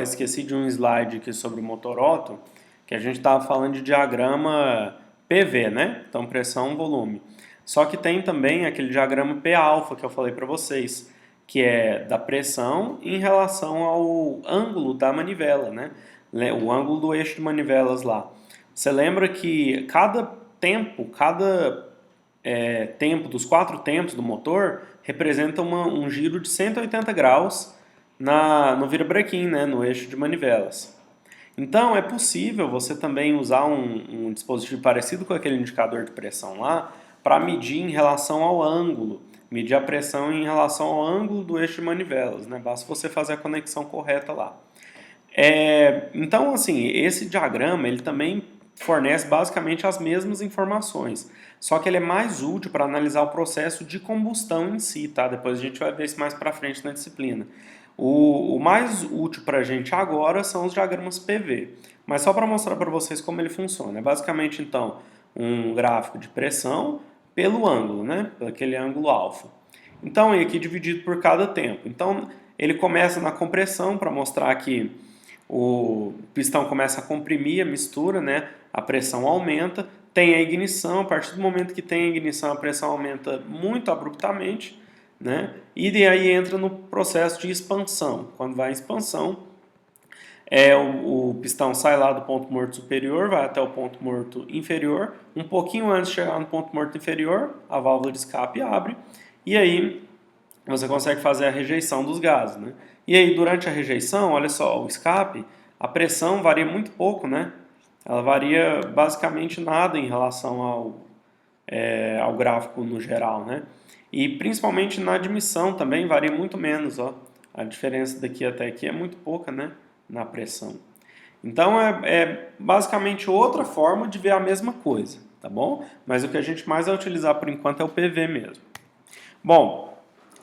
Esqueci de um slide aqui sobre o motor Otto, que a gente estava falando de diagrama PV, né? Então, pressão, volume. Só que tem também aquele diagrama P-alfa que eu falei para vocês, que é da pressão em relação ao ângulo da manivela, né? O ângulo do eixo de manivelas lá. Você lembra que cada tempo dos 4 tempos do motor representa um giro de 180 graus no virabrequim, né, no eixo de manivelas. Então é possível você também usar um dispositivo parecido com aquele indicador de pressão lá para medir em relação ao ângulo, medir a pressão em relação ao ângulo do eixo de manivelas, né? Basta você fazer a conexão correta lá. Então, assim, esse diagrama ele também fornece basicamente as mesmas informações, só que ele é mais útil para analisar o processo de combustão em si, tá? Depois a gente vai ver isso mais para frente na disciplina. O mais útil para a gente agora são os diagramas PV, mas só para mostrar para vocês como ele funciona. É basicamente, então, um gráfico de pressão pelo ângulo, né? Pelo aquele ângulo alfa. Então, e aqui dividido por cada tempo. Então, ele começa na compressão para mostrar que o pistão começa a comprimir a mistura, né? A pressão aumenta, tem a ignição, a partir do momento que tem a ignição a pressão aumenta muito abruptamente, né? E daí entra no processo de expansão. Quando vai em expansão, o pistão sai lá do ponto morto superior, vai até o ponto morto inferior, um pouquinho antes de chegar no ponto morto inferior, a válvula de escape abre, e aí você consegue fazer a rejeição dos gases, né? E aí, durante a rejeição, olha só, o escape, a pressão varia muito pouco, né? Ela varia basicamente nada em relação ao gráfico no geral, né? E principalmente na admissão também varia muito menos, ó. A diferença daqui até aqui é muito pouca, né? Na pressão. Então, é basicamente outra forma de ver a mesma coisa, tá bom? Mas o que a gente mais vai utilizar por enquanto é o PV mesmo. Bom,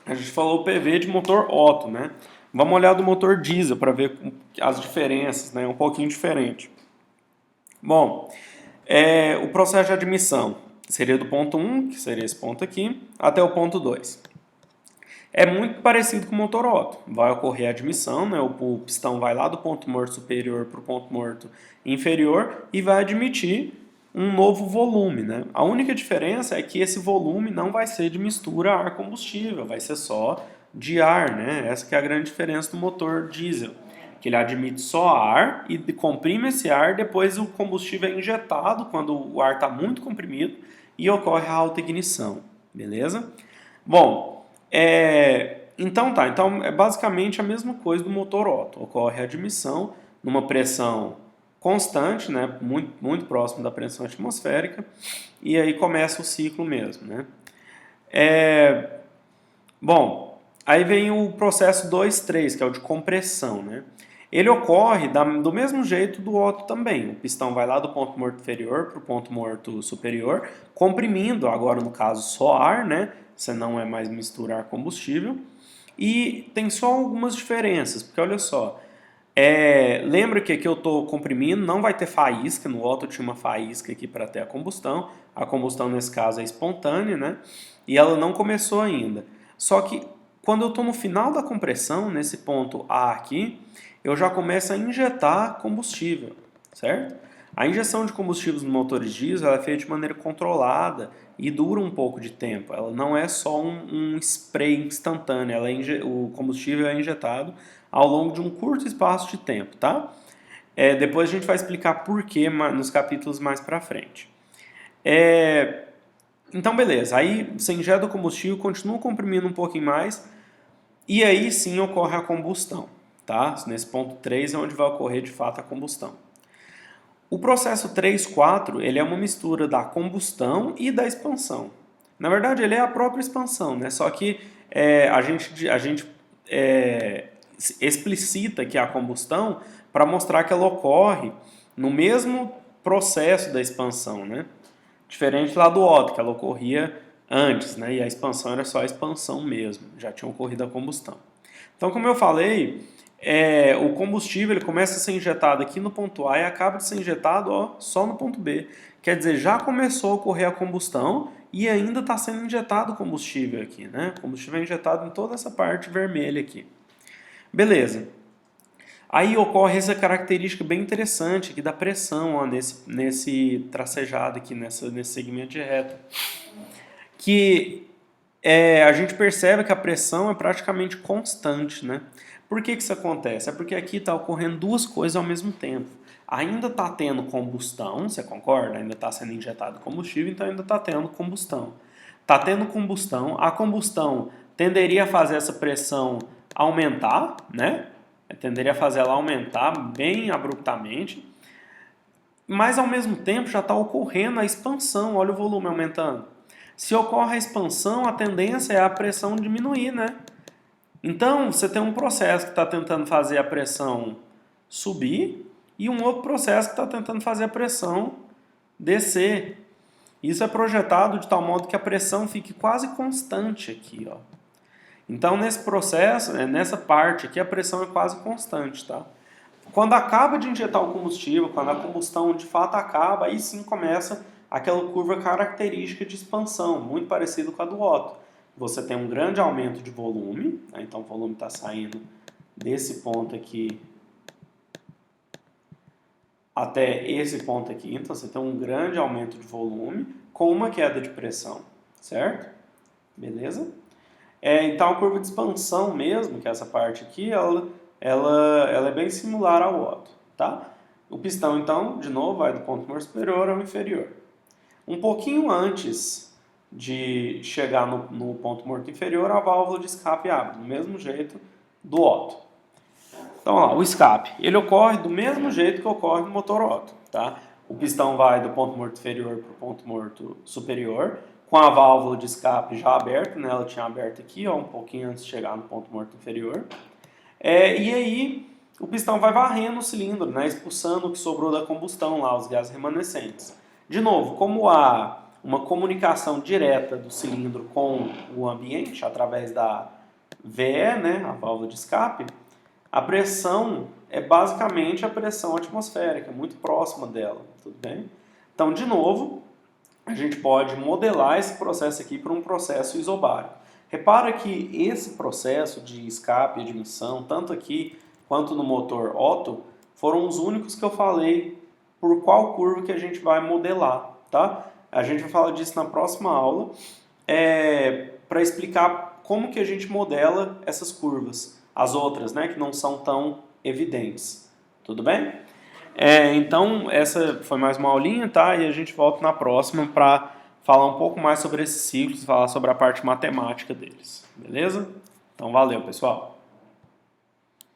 a gente falou PV de motor Otto, né? Vamos olhar do motor diesel para ver as diferenças, né? Um pouquinho diferente. Bom, o processo de admissão seria do ponto 1, que seria esse ponto aqui, até o ponto 2. É muito parecido com o motor Otto. Vai ocorrer a admissão, né? O pistão vai lá do ponto morto superior para o ponto morto inferior e vai admitir um novo volume, né? A única diferença é que esse volume não vai ser de mistura ar-combustível, vai ser só de ar, né? Essa que é a grande diferença do motor diesel, que ele admite só ar e comprime esse ar, depois o combustível é injetado quando o ar está muito comprimido e ocorre a alta ignição, beleza? Bom, então é basicamente a mesma coisa do motor Otto, ocorre a admissão numa pressão constante, né, muito, muito próximo da pressão atmosférica, e aí começa o ciclo mesmo, né? Bom, aí vem o processo 2-3, que é o de compressão, né? Ele ocorre do mesmo jeito do Otto também. O pistão vai lá do ponto morto inferior para o ponto morto superior, comprimindo, agora no caso só ar, né? Você não é mais misturar combustível. E tem só algumas diferenças, porque olha só, lembra que aqui eu estou comprimindo, não vai ter faísca, no Otto tinha uma faísca aqui para ter a combustão nesse caso é espontânea, né? E ela não começou ainda. Só que quando eu estou no final da compressão, nesse ponto A aqui, eu já começo a injetar combustível, certo? A injeção de combustíveis nos motores diesel é feita de maneira controlada e dura um pouco de tempo. Ela não é só um spray instantâneo, o combustível é injetado ao longo de um curto espaço de tempo, tá? Depois a gente vai explicar por que nos capítulos mais para frente. Então, beleza. Aí você injeta o combustível, continua comprimindo um pouquinho mais e aí sim ocorre a combustão, tá? Nesse ponto 3 é onde vai ocorrer de fato a combustão. O processo 3-4 ele é uma mistura da combustão e da expansão. Na verdade, ele é a própria expansão, né? Só que a gente explicita que é a combustão para mostrar que ela ocorre no mesmo processo da expansão, né? Diferente lá do Otto, que ela ocorria antes, né? E a expansão era só a expansão mesmo, já tinha ocorrido a combustão. Então, como eu falei, o combustível ele começa a ser injetado aqui no ponto A e acaba de ser injetado só no ponto B. Quer dizer, já começou a ocorrer a combustão e ainda está sendo injetado combustível aqui, né? O combustível é injetado em toda essa parte vermelha aqui. Beleza. Aí ocorre essa característica bem interessante aqui da pressão, ó, nesse tracejado aqui, nesse segmento de reta. Que a gente percebe que a pressão é praticamente constante, né? Por que isso acontece? É porque aqui está ocorrendo duas coisas ao mesmo tempo. Ainda está tendo combustão, você concorda? Ainda está sendo injetado combustível, então ainda está tendo combustão. Está tendo combustão, a combustão tenderia a fazer essa pressão aumentar, né? Tenderia a fazer ela aumentar bem abruptamente, mas ao mesmo tempo já está ocorrendo a expansão, olha o volume aumentando. Se ocorre a expansão, a tendência é a pressão diminuir, né? Então, você tem um processo que está tentando fazer a pressão subir e um outro processo que está tentando fazer a pressão descer. Isso é projetado de tal modo que a pressão fique quase constante aqui, ó. Então, nesse processo, nessa parte aqui, a pressão é quase constante, tá? Quando acaba de injetar o combustível, quando a combustão de fato acaba, aí sim começa aquela curva característica de expansão, muito parecido com a do Otto. Você tem um grande aumento de volume, né? Então o volume está saindo desse ponto aqui até esse ponto aqui, então você tem um grande aumento de volume com uma queda de pressão, certo? Beleza? Então a curva de expansão mesmo, que é essa parte aqui, ela é bem similar ao Otto, tá? O pistão, então, de novo, vai do ponto morto superior ao inferior. Um pouquinho antes de chegar no ponto morto inferior, a válvula de escape abre, do mesmo jeito do Otto. Então, lá, o escape, ele ocorre do mesmo jeito que ocorre no motor Otto, tá? O pistão vai do ponto morto inferior para o ponto morto superior, com a válvula de escape já aberta, né? Ela tinha aberto aqui, ó, um pouquinho antes de chegar no ponto morto inferior. E aí, o pistão vai varrendo o cilindro, né? Expulsando o que sobrou da combustão lá, os gases remanescentes. De novo, como há uma comunicação direta do cilindro com o ambiente, através da VE, né? A válvula de escape, a pressão é basicamente a pressão atmosférica, muito próxima dela, tudo bem? Então, de novo, a gente pode modelar esse processo aqui para um processo isobárico. Repara que esse processo de escape e admissão, tanto aqui quanto no motor Otto, foram os únicos que eu falei por qual curva que a gente vai modelar, tá? A gente vai falar disso na próxima aula, para explicar como que a gente modela essas curvas. As outras, né, que não são tão evidentes. Tudo bem? Então, essa foi mais uma aulinha, tá? E a gente volta na próxima para falar um pouco mais sobre esses ciclos, falar sobre a parte matemática deles. Beleza? Então, valeu, pessoal!